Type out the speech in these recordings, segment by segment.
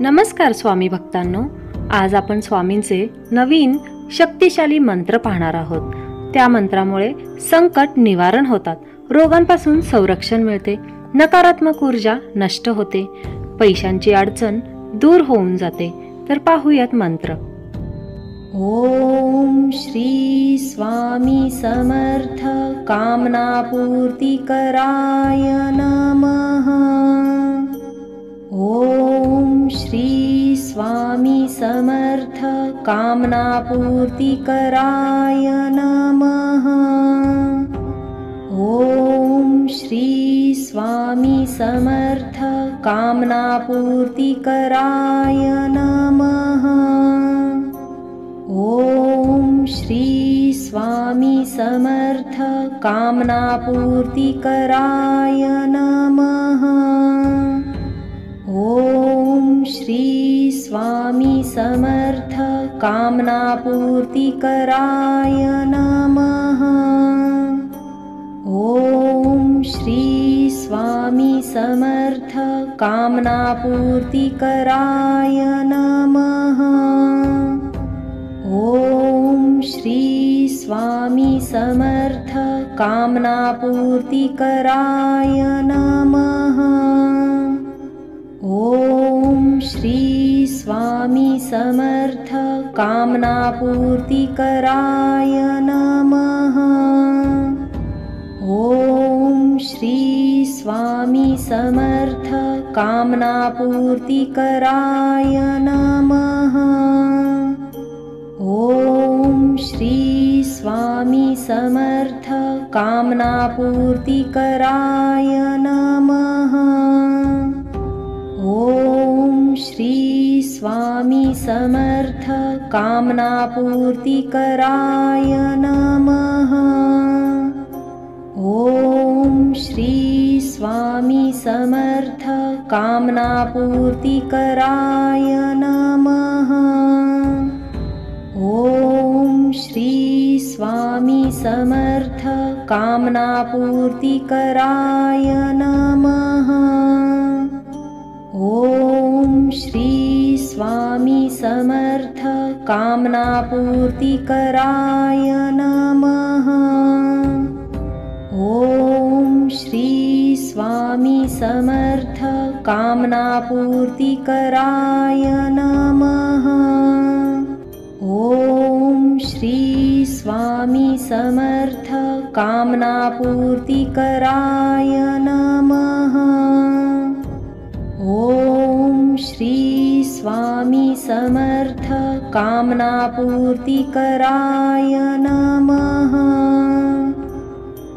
नमस्कार स्वामी भक्तांनो, आज आपण स्वामींचे नवीन शक्तिशाली मंत्र पाहणार आहोत। त्या मंत्रामुळे संकट निवारण होतात, रोगांपासून संरक्षण मिळते, नकारात्मक ऊर्जा नष्ट होते, पैशांची अडचण दूर होऊन जाते। तर पाहूयात मंत्र। ओम श्री स्वामी समर्थ कामनापूर्ती कराय नमः। ओम श्री स्वामी समर्थ कामनापूर्ती कराय नमः। ओम श्री स्वामी समर्थ कामनापूर्ती कराय नमः। ओम श्री स्वामी समर्थ कामनापूर्ती कराय नमः। ओम श्री स्वामी समर्थ कामनापूर्ती कराय नमः। ओम श्री स्वामी समर्थ कामनापूर्ती कराय नमः। ओम श्री स्वामी समर्थ कामनापूर्ती कराय नमः। ओम श्री स्वामी समर्थ कामनापूर्ती कराय नमः। ओम श्री स्वामी समर्थ कामनापूर्ती कराय नमः। ओम श्री स्वामी समर्थ कामनापूर्ती कराय नमः। ओम श्री स्वामी समर्थ कामनापूर्ती कराय नमः। ओम श्री स्वामी समर्थ कामनापूर्ती कराय नमः। ओम श्री स्वामी समर्थ कामनापूर्ती कराय नमः। ओम श्री स्वामी समर्थ कामनापूर्ती कराय नमः। ओम श्री स्वामी समर्थ कामनापूर्ती कराय नमः। ओम श्री स्वामी समर्थ कामनापूर्ती कराय नमः। ओम श्री स्वामी समर्थ कामनापूर्ती कराय नमः।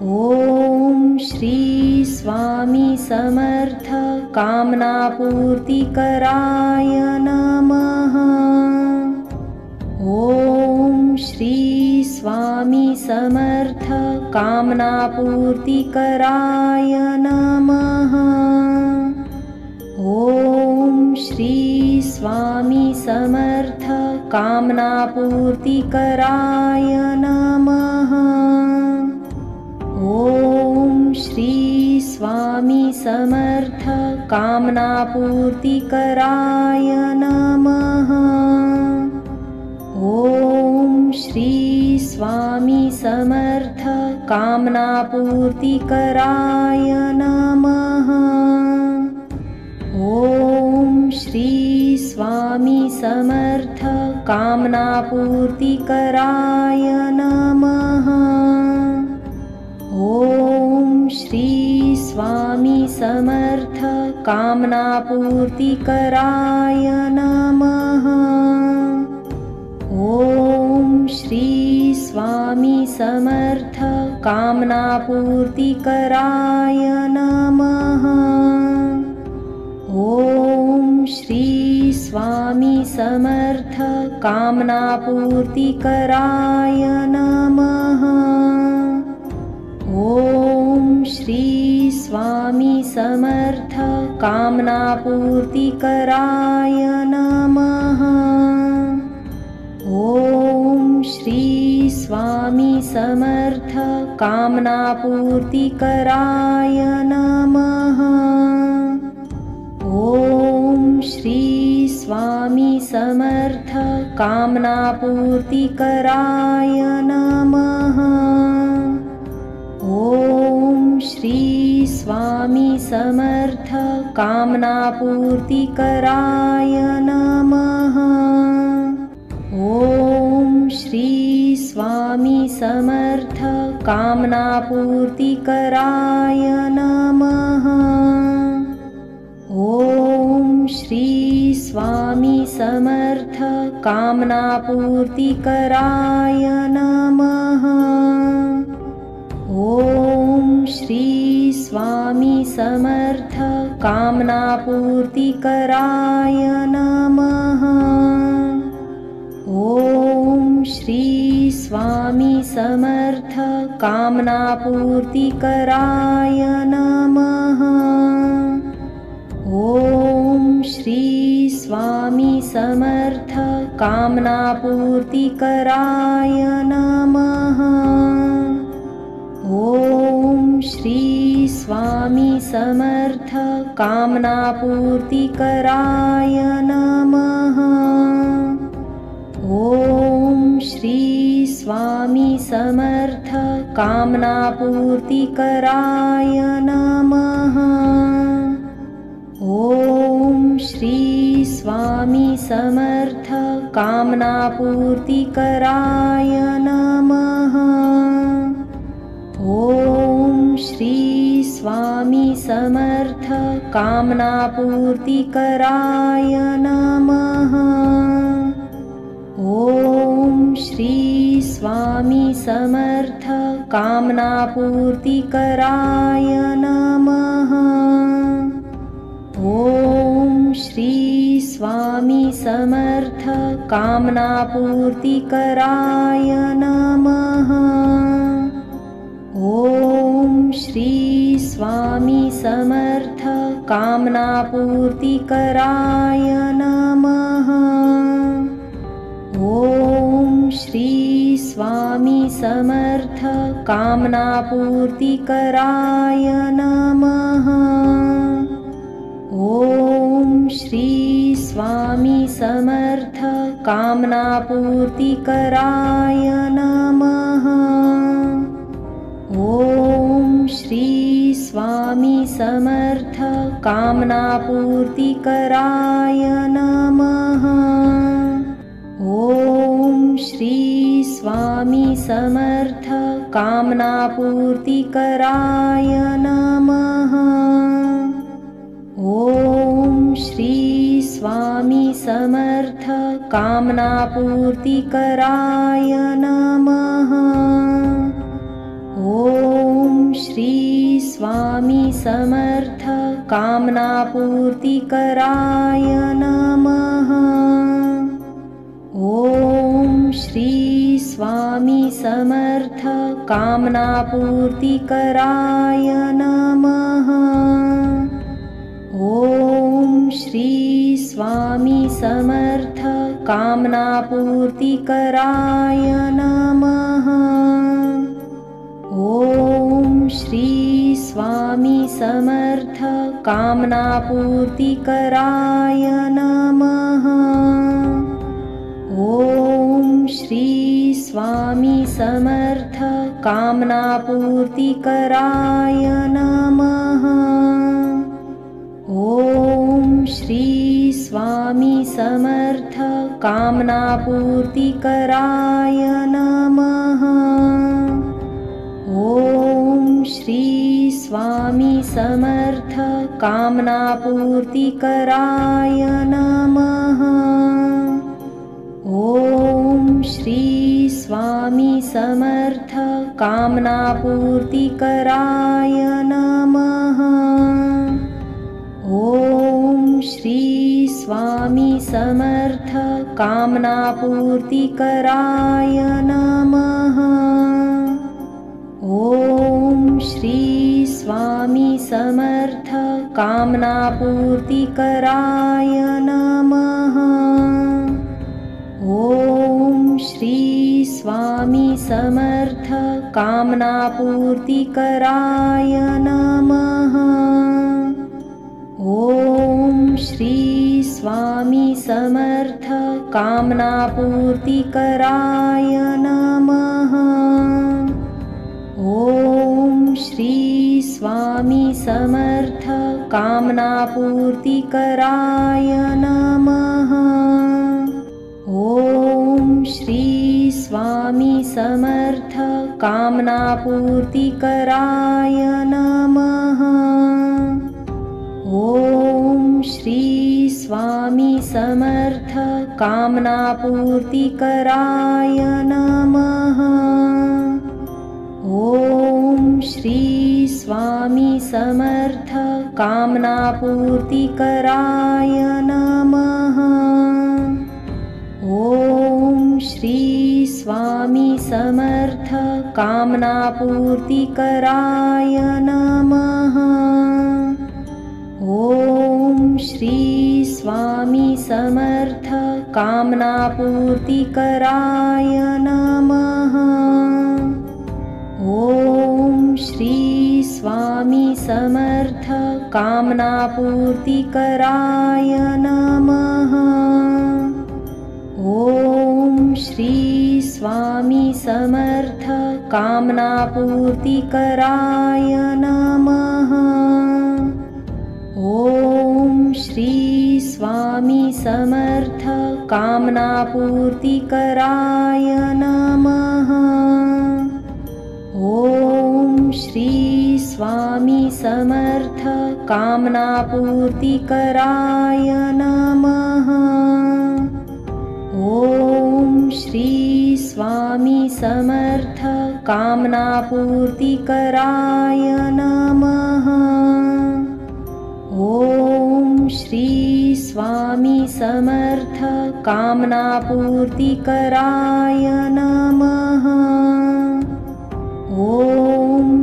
ओम श्री स्वामी समर्थ कामनापूर्ती कराय नमः। ओम श्री स्वामी समर्थ कामनापूर्ती कराय नमः। ओम श्री स्वामी समर्थ कामनापूर्ती कराय नमः। ओम श्री स्वामी समर्थ कामनापूर्ती कराय नमः। ओम श्री स्वामी समर्थ कामनापूर्ती कराय नमः। ओम श्री स्वामी समर्थ कामनापूर्ती कराय नमः। ओम श्री स्वामी समर्थ कामनापूर्ती कराय नमः। ओम श्री स्वामी समर्थ कामनापूर्ती कराय नमः। ओम श्री स्वामी समर्थ कामनापूर्ती कराय नमः। ओम श्री स्वामी समर्थ कामनापूर्ती कराय नमः। ओम श्री स्वामी समर्थ कामनापूर्ती कराय नमः। ओम श्री स्वामी समर्थ कामनापूर्तिकराय नमः। ॐ श्री स्वामी समर्थ कामनापूर्तिकराय नमः। ॐ श्री स्वामी समर्थ कामनापूर्तिकराय नमः। ॐ श्री स्वामी समर्थ कामनापूर्तिकराय नमः। ॐ श्री स्वामी समर्थ कामनापूर्तिकराय नमः। ॐ श्री स्वामी समर्थ कामनापूर्तिकराय नमः। ॐ श्री स्वामी समर्थ कामनापूर्तिकराय नमः। ॐ श्री स्वामी समर्थ कामनापूर्तिकराय नमः। ॐ श्री स्वामी समर्थ कामनापूर्तिकराय नमः। ॐ श्री स्वामी समर्थ कामनापूर्तिकराय नमः। ॐ श्री स्वामी समर्थ कामनापूर्तिकराय नमः। ॐ श्री स्वामी समर्थ कामनापूर्तिकराय नमः। ॐ श्री स्वामी समर्थ कामनापूर्तिकराय नमः। ॐ श्री स्वामी समर्थ कामनापूर्तिकराय नमः। ॐ श्री स्वामी समर्थ कामनापूर्तिकराय नमः। ॐ श्री स्वामी समर्थ कामनापूर्तिकराय नमः। ॐ श्री स्वामी समर्थ कामनापूर्तिकराय नमः। ॐ श्री स्वामी समर्थ कामनापूर्तिकराय नमः। ॐ श्री स्वामी समर्थ कामनापूर्तिकराय नमः। ॐ श्री स्वामी समर्थ कामनापूर्तिकराय नमः। ॐ श्री स्वामी समर्थ कामनापूर्तिकराय नमः। ॐ श्री स्वामी समर्थ कामनापूर्तिकराय नमः। ॐ श्री स्वामी समर्थ कामनापूर्तिकराय नमः। ॐ श्री स्वामी समर्थ कामनापूर्तिकराय नमः। ॐ श्री स्वामी समर्थ कामनापूर्तिकराय नमः। ॐ श्री स्वामी समर्थ कामनापूर्तिकराय नमः। ॐ श्री स्वामी समर्थ कामनापूर्तिकराय नमः। ॐ श्री स्वामी समर्थ कामनापूर्तिकराय नमः। ॐ श्री स्वामी समर्थ कामनापूर्तिकराय नमः। ॐ श्री स्वामी समर्थ कामनापूर्तिकराय नमः। ॐ श्री स्वामी समर्थ कामनापूर्तिकराय नमः। ॐ श्री स्वामी समर्थ कामनापूर्तिकराय नमः। ॐ श्री स्वामी समर्थ कामनापूर्तिकराय नमः। ॐ श्री स्वामी समर्थ कामनापूर्तिकराय नमः। ॐ श्री स्वामी समर्थ कामनापूर्तिकराय नमः। ॐ श्री स्वामी समर्थ कामनापूर्तिकराय नमः। ॐ श्री स्वामी समर्थ कामनापूर्तिकराय नमः। ॐ श्री स्वामी समर्थ कामनापूर्तिकराय नमः। ॐ श्री स्वामी समर्थ कामनापूर्तिकराय नमः। ॐ श्री स्वामी समर्थ कामनापूर्तिकराय नमः। ॐ श्री स्वामी समर्थ कामनापूर्तिकराय नमः। ॐ श्री स्वामी समर्थ कामनापूर्तिकराय नमः। ॐ श्री स्वामी समर्थ कामनापूर्तिकराय नमः। ॐ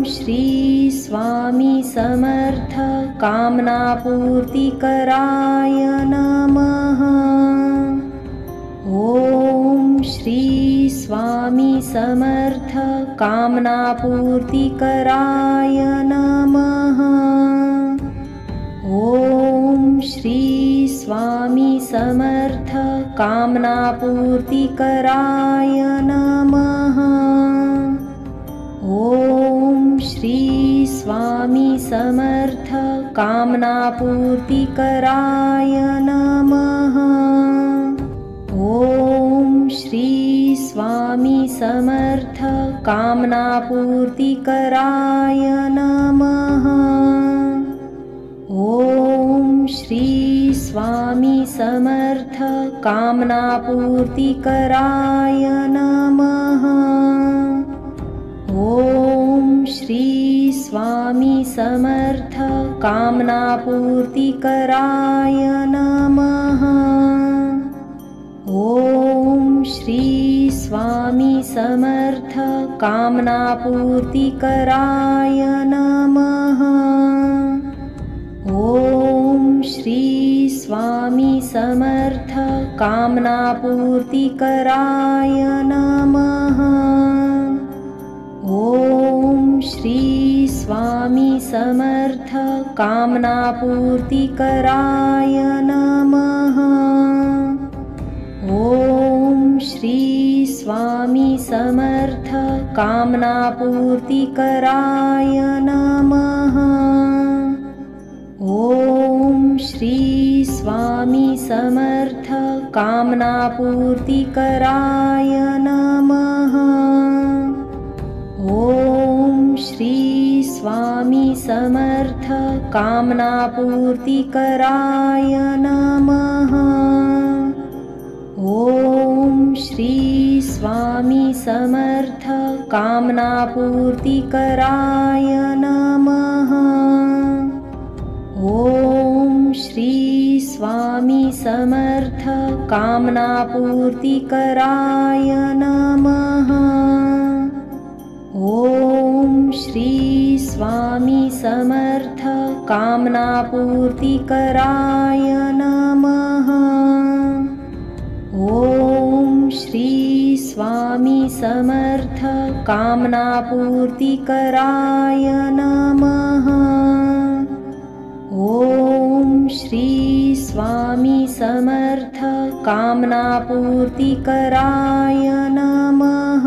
श्री स्वामी समर्थ कामनापूर्तिकराय नमः। ॐ श्री स्वामी समर्थ कामनापूर्तिकराय नमः। ॐ श्री स्वामी समर्थ कामनापूर्तिकराय नमः। ॐ श्री स्वामी समर्थ कामनापूर्तिकराय नमः। ॐ श्री स्वामी समर्थ कामनापूर्तिकराय नमः। ॐ श्री स्वामी समर्थ कामनापूर्तिकराय नमः। ॐ श्री स्वामी समर्थ कामनापूर्तिकराय नमः। ॐ श्री स्वामी समर्थ कामनापूर्तिकराय नमः। ॐ श्री स्वामी समर्थ कामनापूर्तिकराय नमः। ॐ श्री स्वामी समर्थ कामनापूर्तिकराय नमः। ॐ श्री स्वामी समर्थ कामनापूर्तिकराय नमः। ॐ श्री स्वामी समर्थ कामनापूर्तिकराय नमः। ॐ श्री स्वामी समर्थ कामनापूर्तिकराय नमः। ॐ श्री स्वामी समर्थ कामनापूर्तिकराय नमः। ॐ श्री स्वामी समर्थ कामनापूर्तिकराय नमः। ॐ श्री स्वामी समर्थ कामनापूर्तिकराय नमः। ॐ श्री स्वामी समर्थ कामनापूर्तिकराय नमः। ॐ श्री स्वामी समर्थ कामनापूर्तिकराय नमः।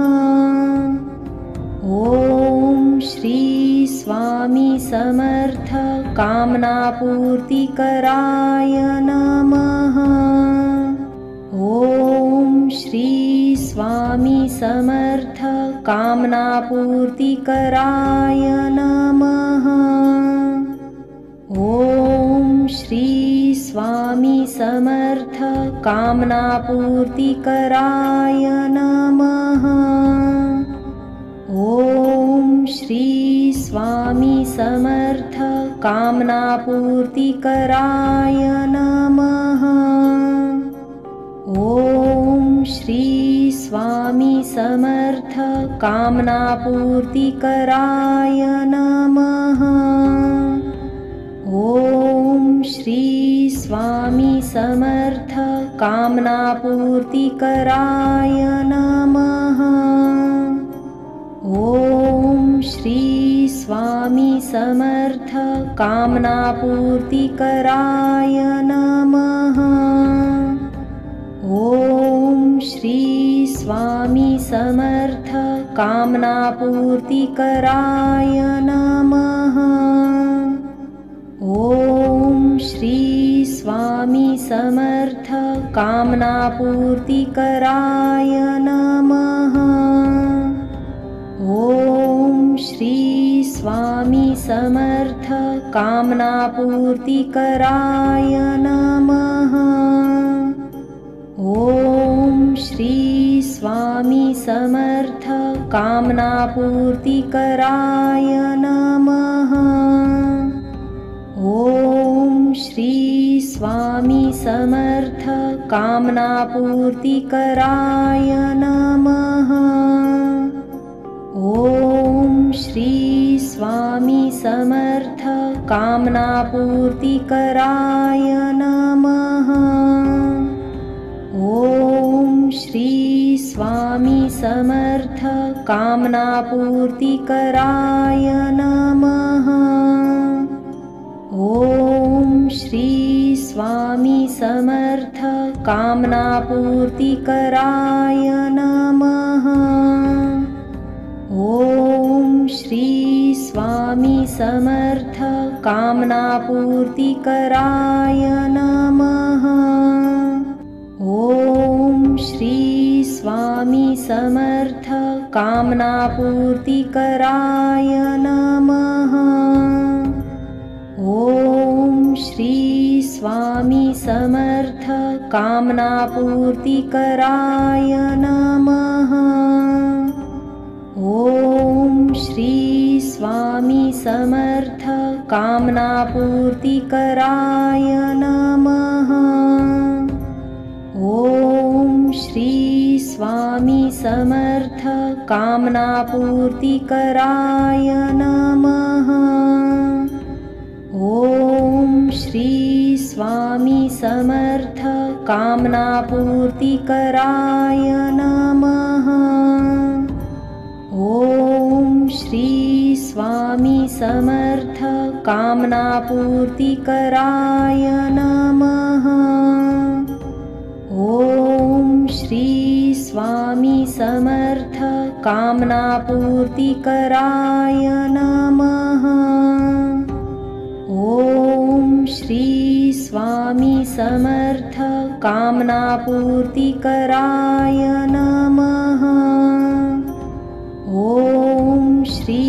ॐ श्री स्वामी समर्थ कामनापूर्तिकराय नमः। ॐ श्री स्वामी समर्थ कामनापूर्तिकराय नमः। ॐ श्री स्वामी समर्थ कामनापूर्तिकराय नमः। ॐ श्री स्वामी समर्थ कामनापूर्तिकराय नमः। ॐ श्री स्वामी समर्थ कामनापूर्तिकराय नमः। ॐ श्री स्वामी समर्थ कामनापूर्तिकराय नमः। ॐ श्री स्वामी समर्थ कामनापूर्तिकराय नमः। ॐ श्री स्वामी समर्थ कामनापूर्तिकराय नमः। ॐ श्री स्वामी समर्थ कामनापूर्तिकराय नमः। ॐ श्री स्वामी समर्थ कामनापूर्तिकराय नमः। ॐ श्री स्वामी समर्थ कामनापूर्तिकराय नमः। ॐ श्री स्वामी समर्थ कामनापूर्तिकराय नमः। ॐ श्री स्वामी समर्थ कामनापूर्तिकराय नमः। ॐ श्री स्वामी समर्थ कामनापूर्तिकराय नमः। ॐ श्री स्वामी समर्थ कामनापूर्तिकराय नमः। ॐ श्री स्वामी समर्थ कामनापूर्तिकराय नमः। ॐ श्री स्वामी समर्थ कामनापूर्तिकराय नमः। ॐ श्री स्वामी समर्थ कामनापूर्तिकराय नमः। ॐ श्री स्वामी समर्थ कामनापूर्तिकराय नमः। ॐ श्री स्वामी समर्थ कामनापूर्तिकराय नमः। ॐ श्री स्वामी समर्थ कामनापूर्तिकराय नमः। ॐ श्री स्वामी समर्थ कामनापूर्तिकराय नमः। ॐ श्री स्वामी समर्थ कामनापूर्तिकराय नमः। ॐ श्री स्वामी समर्थ कामनापूर्तिकराय नमः। ॐ श्री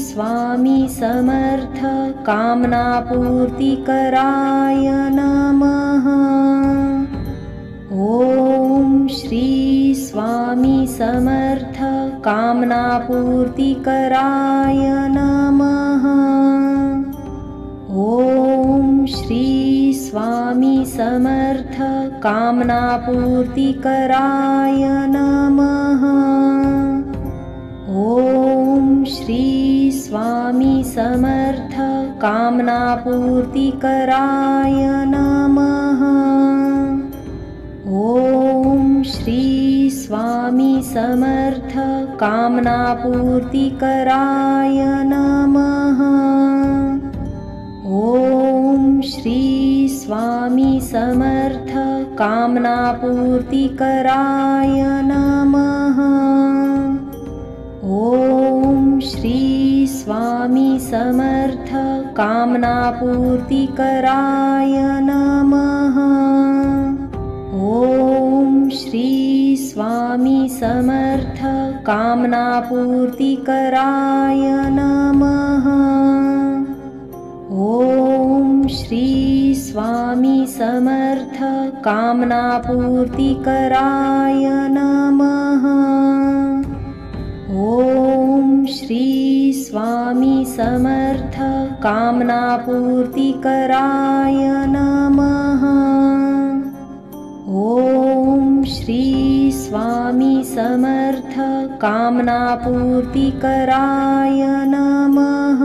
स्वामी समर्थ कामनापूर्तिकराय नमः। ॐ श्री स्वामी समर्थ कामनापूर्तिकराय नमः। ॐ श्री स्वामी समर्थ कामनापूर्तिकराय नमः। ॐ श्री स्वामी समर्थ कामनापूर्तिकराय नमः। ॐ श्री स्वामी समर्थ कामनापूर्तिकराय नमः। ॐ श्री स्वामी समर्थ कामनापूर्तिकराय नमः। ॐ श्री स्वामी समर्थ कामनापूर्तिकराय नमः। ॐ श्री स्वामी समर्थ कामनापूर्तिकराय नमः। ॐ श्री स्वामी समर्थ कामनापूर्तिकराय नमः। ॐ श्री स्वामी समर्थ कामनापूर्तिकराय नमः। ॐ श्री स्वामी समर्थ कामनापूर्तिकराय नमः।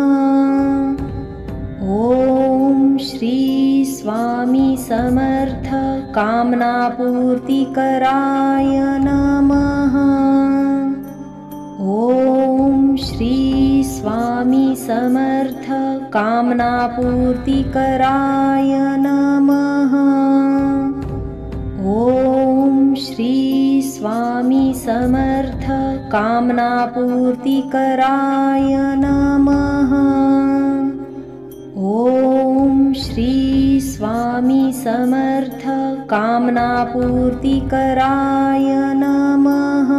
ॐ श्री स्वामी समर्थ कामनापूर्तिकराय नमः। ॐ श्री स्वामी समर्थ कामनापूर्तिकराय नमः। ॐ श्री स्वामी समर्थ कामनापूर्तिकराय नमः। ॐ श्री स्वामी समर्थ कामनापूर्तिकराय नमः।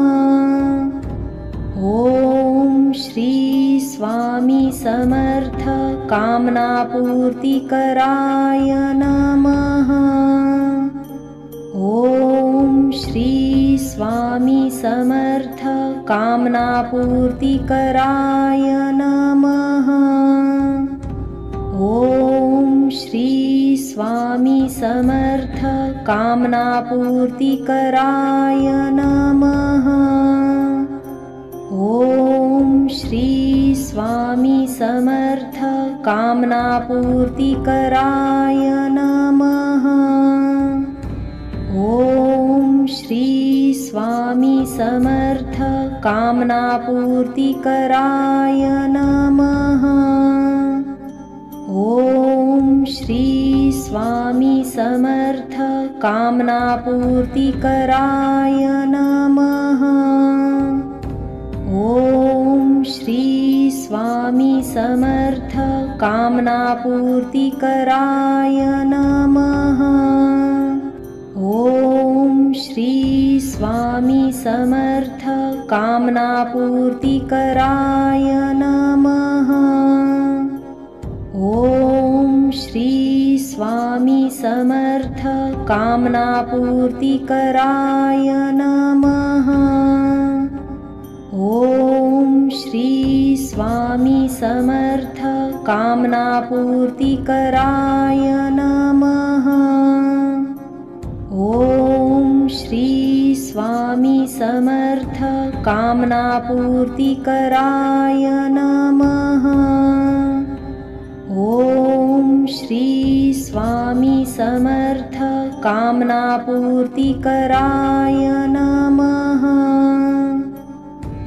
ॐ श्री स्वामी समर्थ कामनापूर्तिकराय नमः। ॐ श्री स्वामी समर्थ कामनापूर्तिकराय नमः। ॐ श्री स्वामी समर्थ कामनापूर्तिकराय नमः। ॐ श्री स्वामी समर्थ कामनापूर्तिकराय नमः। ॐ श्री स्वामी समर्थ कामनापूर्तिकराय नमः। ॐ श्री स्वामी समर्थ कामनापूर्तिकराय नमः। ॐ श्री स्वामी समर्थ कामनापूर्तिकराय नमः। ॐ श्री स्वामी समर्थ कामनापूर्तिकराय नमः। ॐ श्री स्वामी समर्थ कामनापूर्तिकराय नमः। ॐ श्री स्वामी समर्थ कामनापूर्तिकराय नमः। ॐ श्री स्वामी समर्थ कामनापूर्तिकराय नमः। ॐ श्री स्वामी समर्थ कामनापूर्तिकराय नमः।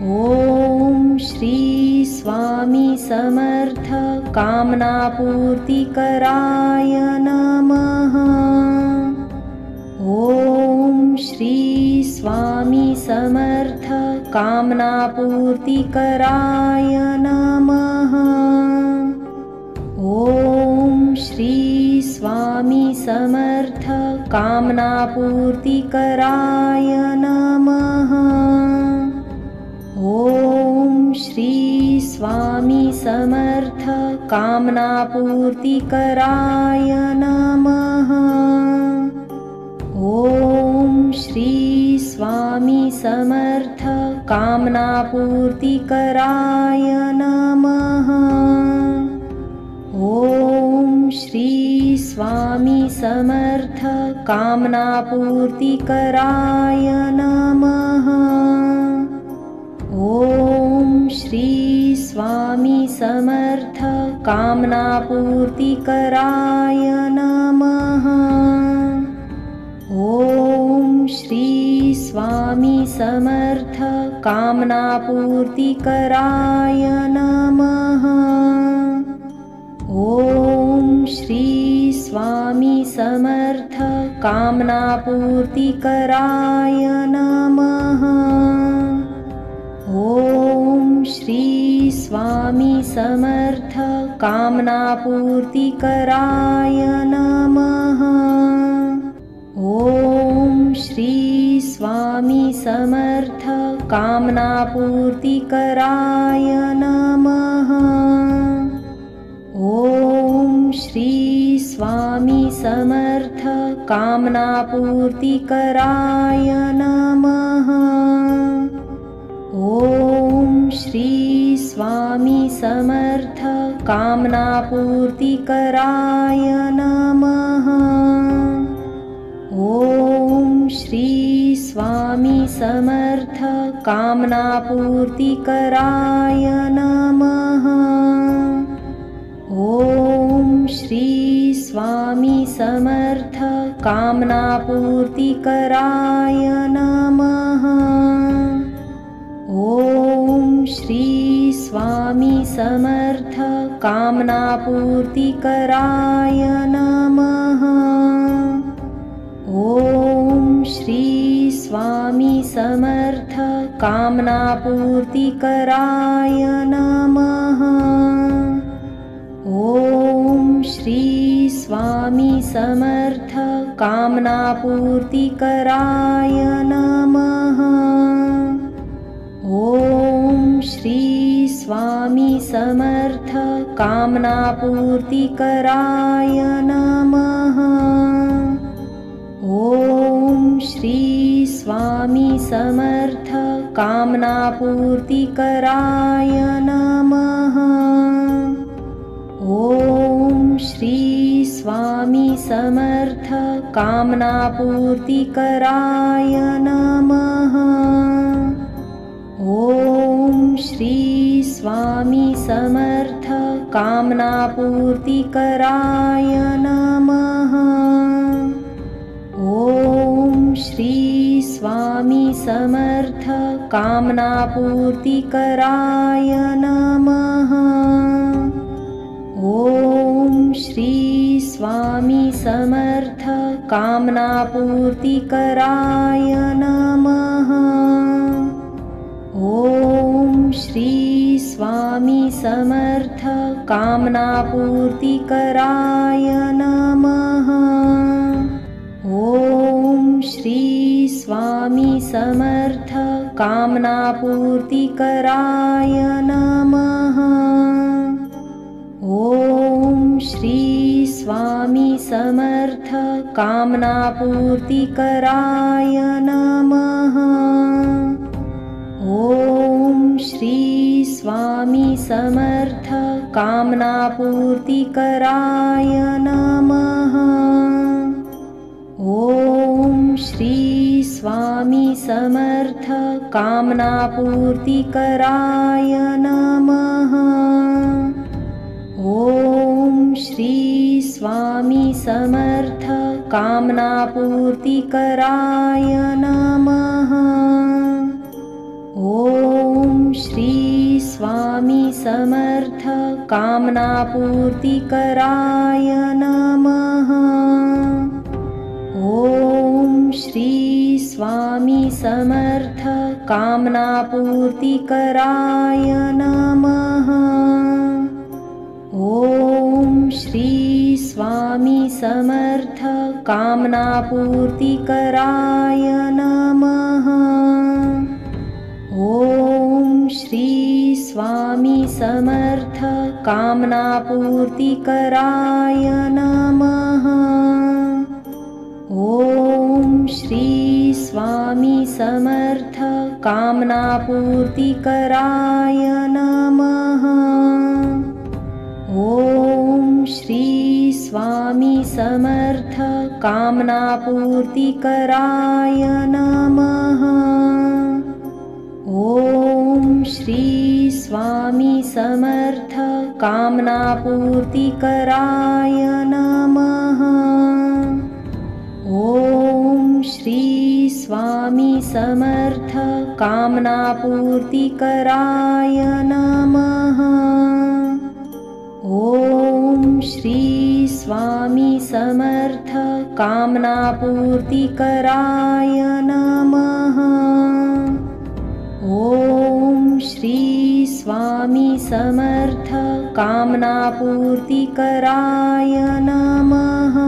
ॐ श्री स्वामी समर्थ कामनापूर्तिकराय नमः। ॐ श्री स्वामी समर्थ कामनापूर्तिकराय नमः। ॐ श्री स्वामी समर्थ कामनापूर्तिकराय नमः। ॐ श्री स्वामी समर्थ कामनापूर्तिकराय नमः। ॐ श्री स्वामी समर्थ कामनापूर्तिकराय नमः। ॐ श्री स्वामी समर्थ कामनापूर्तिकराय नमः। ॐ श्री स्वामी समर्थ कामनापूर्तिकराय नमः। ॐ श्री स्वामी समर्थ कामनापूर्तिकराय नमः। ॐ श्री स्वामी समर्थ कामनापूर्तिकराय नमः। ॐ श्री स्वामी समर्थ कामनापूर्तिकराय नमः। ॐ श्री स्वामी समर्थ कामनापूर्तिकराय नमः। ॐ श्री स्वामी समर्थ कामनापूर्तिकराय नमः। ॐ श्री स्वामी समर्थ कामनापूर्तिकराय नमः। ॐ श्री स्वामी समर्थ कामनापूर्तिकराय नमः। ॐ श्री स्वामी समर्थ कामनापूर्तिकराय नमः। ॐ श्री स्वामी समर्थ कामनापूर्तिकराय नमः। ॐ श्री स्वामी समर्थ कामनापूर्तिकराय नमः। ॐ श्री स्वामी समर्थ कामनापूर्तिकराय नमः। ॐ श्री स्वामी समर्थ कामनापूर्तिकराय नमः। ॐ श्री स्वामी समर्थ कामनापूर्तिकराय नमः। ॐ श्री स्वामी समर्थ कामनापूर्तिकराय नमः। ॐ श्री स्वामी समर्थ कामनापूर्तिकराय नमः। ॐ श्री स्वामी समर्थ कामनापूर्तिकराय नमः। ॐ श्री स्वामी समर्थ कामनापूर्तिकराय नमः। ॐ श्री स्वामी समर्थ कामनापूर्तिकराय नमः। ॐ श्री स्वामी समर्थ कामनापूर्तिकराय नमः। ॐ श्री स्वामी समर्थ कामनापूर्तिकराय नमः। ॐ श्री स्वामी समर्थ कामनापूर्तिकराय नमः। ॐ श्री स्वामी समर्थ कामनापूर्तिकराय नमः। ॐ श्री स्वामी समर्थ कामनापूर्तिकराय नमः। ॐ श्री स्वामी समर्थ कामनापूर्तिकराय नमः। ॐ श्री स्वामी समर्थ कामनापूर्तिकराय नमः। ॐ श्री स्वामी समर्थ कामनापूर्तिकराय नमः। ॐ श्री स्वामी समर्थ कामनापूर्तिकराय नमः। ॐ श्री स्वामी समर्थ कामनापूर्तिकराय नमः। ॐ श्री स्वामी समर्थ कामनापूर्तिकराय नमः। ॐ श्री स्वामी समर्थ कामनापूर्तिकराय नमः। ॐ श्री स्वामी समर्थ कामनापूर्तिकराय नमः। ओम श्री स्वामी समर्थ कामनापूर्तिकराय नमः। ओम श्री स्वामी समर्थ कामनापूर्तिकराय नमः।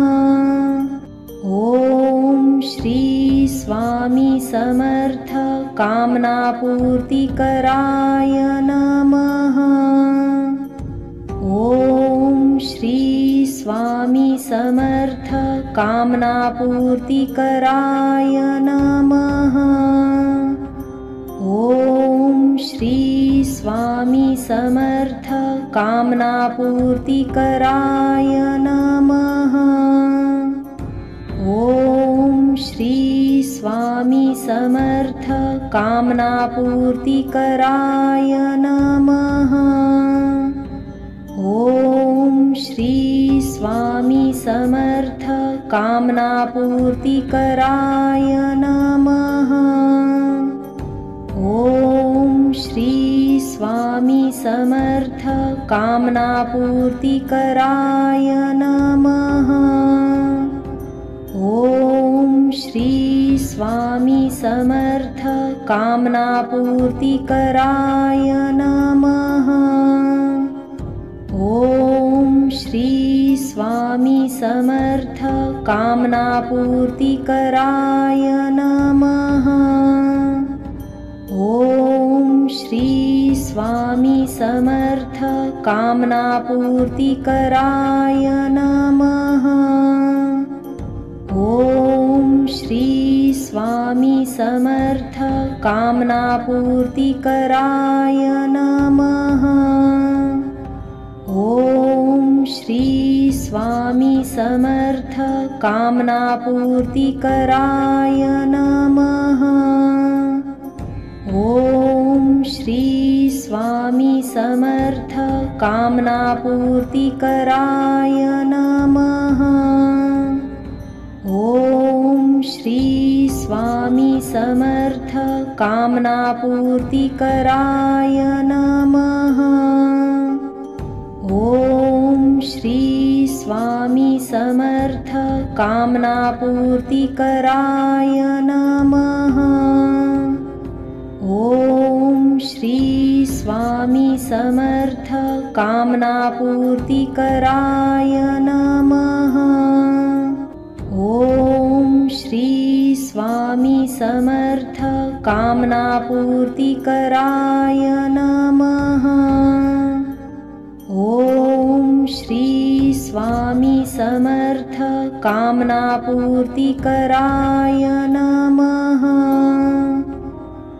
ओम श्री स्वामी समर्थ कामनापूर्तिकराय नमः। ओम श्री स्वामी समर्थ कामनापूर्तिकराय नमः। ओम श्री स्वामी समर्थ कामनापूर्तिकराय नमः। ओम श्री स्वामी समर्थ कामनापूर्तिकराय नमः। ओम श्री स्वामी समर्थ कामनापूर्तिकराय नमः। ओम श्री स्वामी समर्थ कामनापूर्तिकराय नमः। ओम श्री स्वामी समर्थ कामनापूर्तिकराय नमः। ओम श्री स्वामी समर्थ कामनापूर्तिकराय नमः। ओम श्री स्वामी समर्थ कामनापूर्तिकराय नमः। ओम श्री स्वामी समर्थ कामनापूर्तिकराय नमः। ओम श्री स्वामी समर्थ कामनापूर्तिकराय नमः। ओम श्री स्वामी समर्थ कामनापूर्तिकराय नमः। ओम श्री स्वामी समर्थ कामनापूर्तिकराय नमः। ओम श्री स्वामी समर्थ कामनापूर्तिकराय नमः। ओम श्री स्वामी समर्थ कामनापूर्तिकराय नमः। ओम श्री स्वामी समर्थ कामनापूर्तिकराय नमः। ओम श्री स्वामी समर्थ कामनापूर्तिकराय नमः।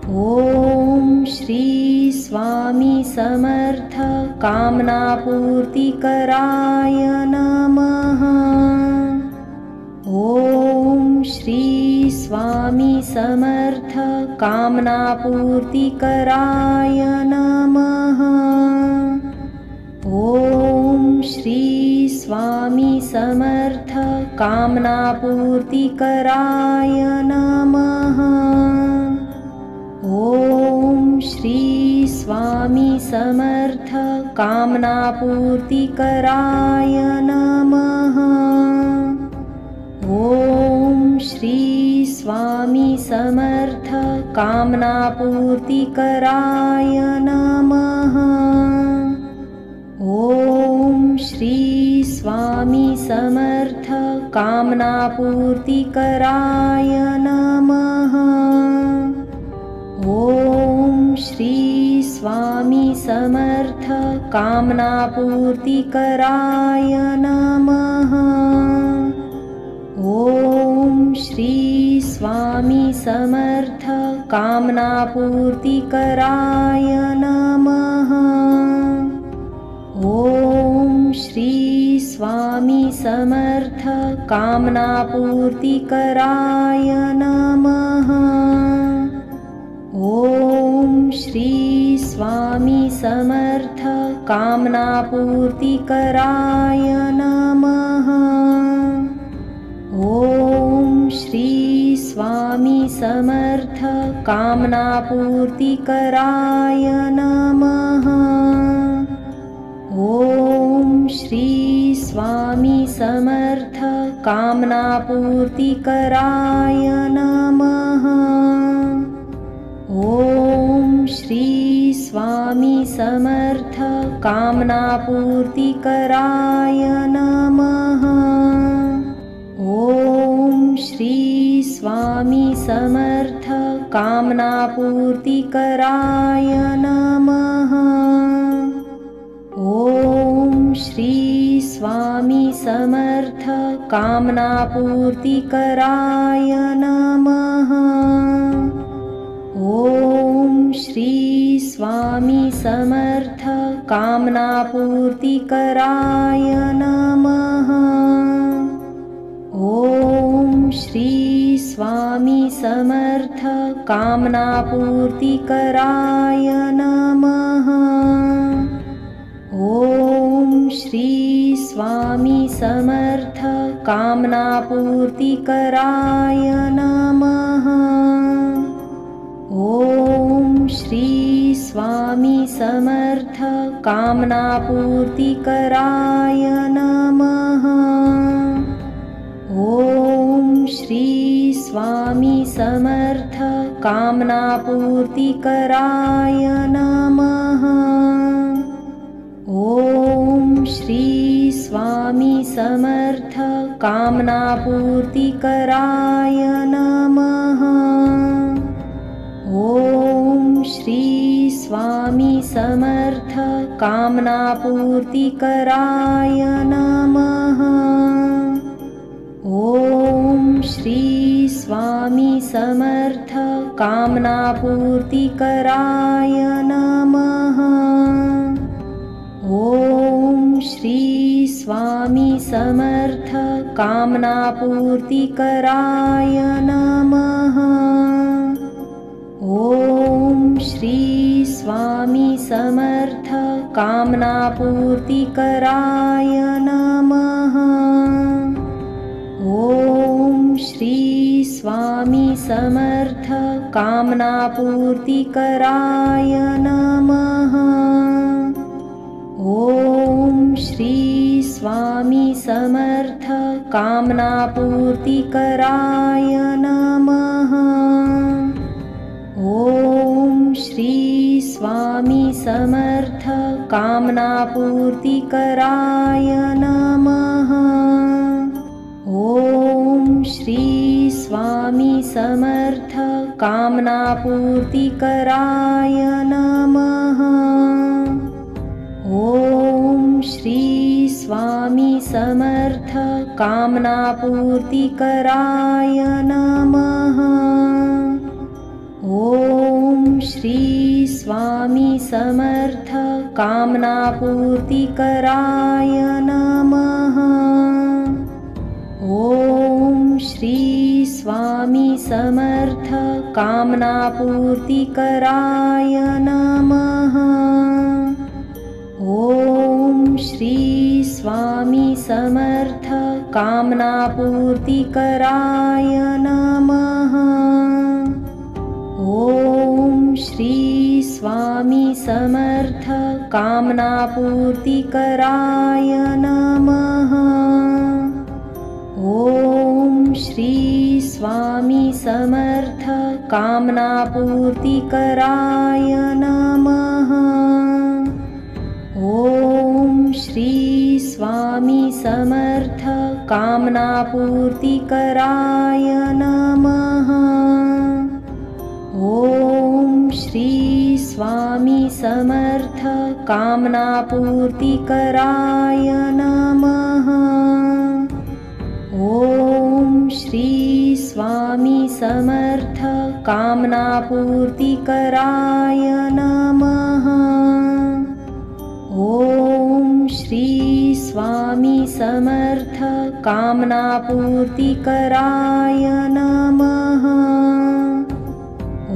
ओम श्री स्वामी समर्थ कामनापूर्तिकराय नमः। ओम श्री स्वामी समर्थ कामनापूर्तिकराय नमः। ओम श्री स्वामी समर्थ कामनापूर्तिकराय नमः। ओम श्री स्वामी समर्थ कामनापूर्तिकराय नमः। ओम श्री स्वामी समर्थ कामनापूर्तिकराय नमः। ओम श्री स्वामी समर्थ कामनापूर्तिकराय नमः। ओम श्री स्वामी समर्थ कामनापूर्तिकराय नमः। ओम श्री स्वामी समर्थ कामनापूर्तिकराय नमः। ओम श्री स्वामी समर्थ कामनापूर्तिकराय नमः। ओम श्री स्वामी समर्थ कामनापूर्तिकराय नमः। ओम श्री स्वामी समर्थ कामनापूर्तिकराय नमः। ओम श्री स्वामी समर्थ कामनापूर्तिकराय नमः। ओम श्री स्वामी समर्थ कामनापूर्तिकराय नमः। ओम श्री स्वामी समर्थ कामनापूर्तिकराय नमः। ओम श्री स्वामी समर्थ कामनापूर्तिकराय नमः। ओम श्री स्वामी समर्थ कामनापूर्तिकराय नमः। ओम श्री स्वामी समर्थ कामनापूर्तिकराय नमः। ओम श्री स्वामी समर्थ कामनापूर्तिकराय नमः। ओम श्री स्वामी समर्थ कामनापूर्तिकराय नमः। ओम श्री स्वामी समर्थ कामनापूर्तिकराय नमः। ओम श्री स्वामी समर्थ कामनापूर्तिकराय नमः। ओम श्री स्वामी समर्थ कामनापूर्तिकराय नमः। ओम श्री स्वामी समर्थ कामनापूर्तिकराय नमः। ओम श्री स्वामी समर्थ कामनापूर्तिकराय नमः। ओम श्री स्वामी समर्थ कामनापूर्तिकराय नमः। ओम श्री स्वामी समर्थ कामनापूर्तिकराय नमः। ओम श्री स्वामी समर्थ कामनापूर्तिकराय नमः। ओम श्री स्वामी समर्थ कामनापूर्तिकराय नमः। ओम श्री स्वामी समर्थ कामनापूर्तिकराय नमः। ओम श्री स्वामी समर्थ कामनापूर्तिकराय नमः। ओम श्री स्वामी समर्थ कामनापूर्तिकराय नमः। ओम श्री स्वामी समर्थ कामनापूर्तिकराय नमः। ओम श्री स्वामी समर्थ कामनापूर्तिकराय नमः। ओम श्री स्वामी समर्थ कामनापूर्तिकराय नमः। ओम श्री स्वामी समर्थ कामनापूर्तिकराय नमः। ओम श्री स्वामी समर्थ कामनापूर्तिकराय नमः। ओम श्री स्वामी समर्थ कामनापूर्तिकराय नमः। ओम श्री स्वामी समर्थ कामनापूर्तिकराय नमः। ओम श्री स्वामी समर्थ कामनापूर्तिकराय नमः।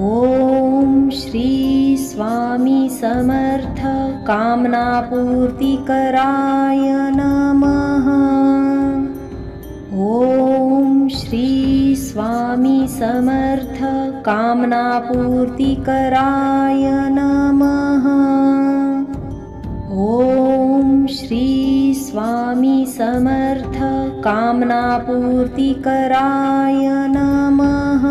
ओम श्री स्वामी समर्थ कामनापूर्तिकराय नमः। ओम श्री स्वामी समर्थ कामनापूर्तिकराय नमः। ओम श्री स्वामी समर्थ कामनापूर्तिकराय नमः।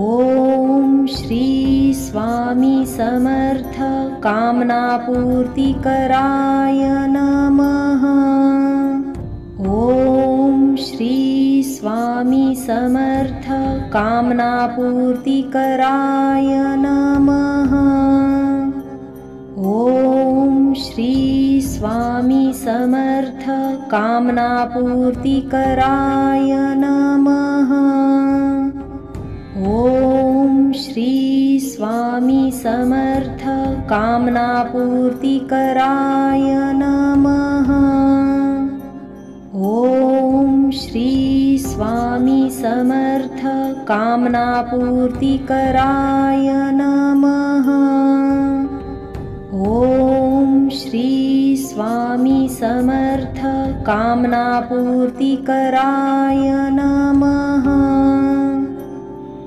ओम श्री स्वामी समर्थ कामनापूर्तिकराय नमः। ओम श्री स्वामी समर्थ कामनापूर्तिकराय नमः। ओम श्री स्वामी समर्थ कामनापूर्तिकराय नमः। ओम श्री स्वामी समर्थ कामनापूर्तिकराय नमः। ओम श्री स्वामी समर्थ कामनापूर्तिकराय नमः। ओम श्री स्वामी समर्थ कामनापूर्तिकराय नमः।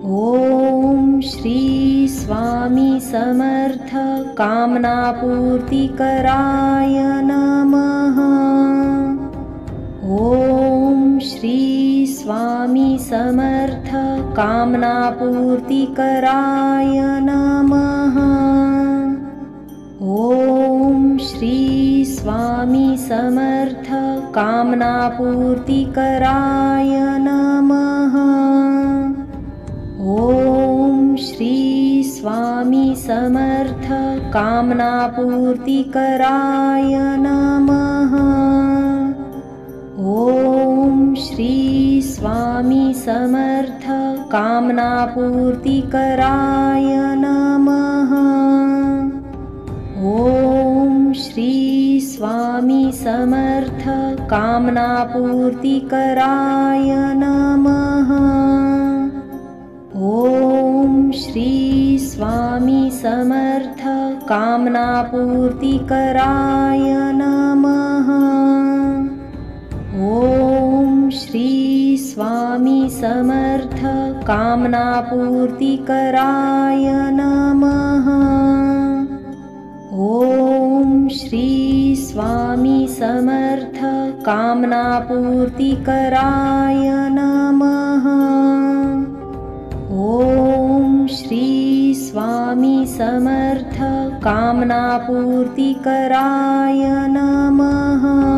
ओम श्री स्वामी समर्थ कामनापूर्तिकराय नमः। ओम श्री स्वामी समर्थ कामनापूर्तिकराय नमः। ओम श्री स्वामी समर्थ कामनापूर्तिकराय नमः। ओम श्री स्वामी समर्थ कामनापूर्तिकराय नमः। ओम श्री स्वामी समर्थ कामनापूर्तिकराय नमः। ओम श्री स्वामी समर्थ कामनापूर्तिकराय नमः। ओम श्री स्वामी समर्थ कामनापूर्तिकराय नमः। ओम श्री स्वामी समर्थ कामनापूर्तिकराय नमः। ओम श्री स्वामी समर्थ कामनापूर्तिकराय नमः। ओम श्री स्वामी समर्थ कामनापूर्तिकराय नमः।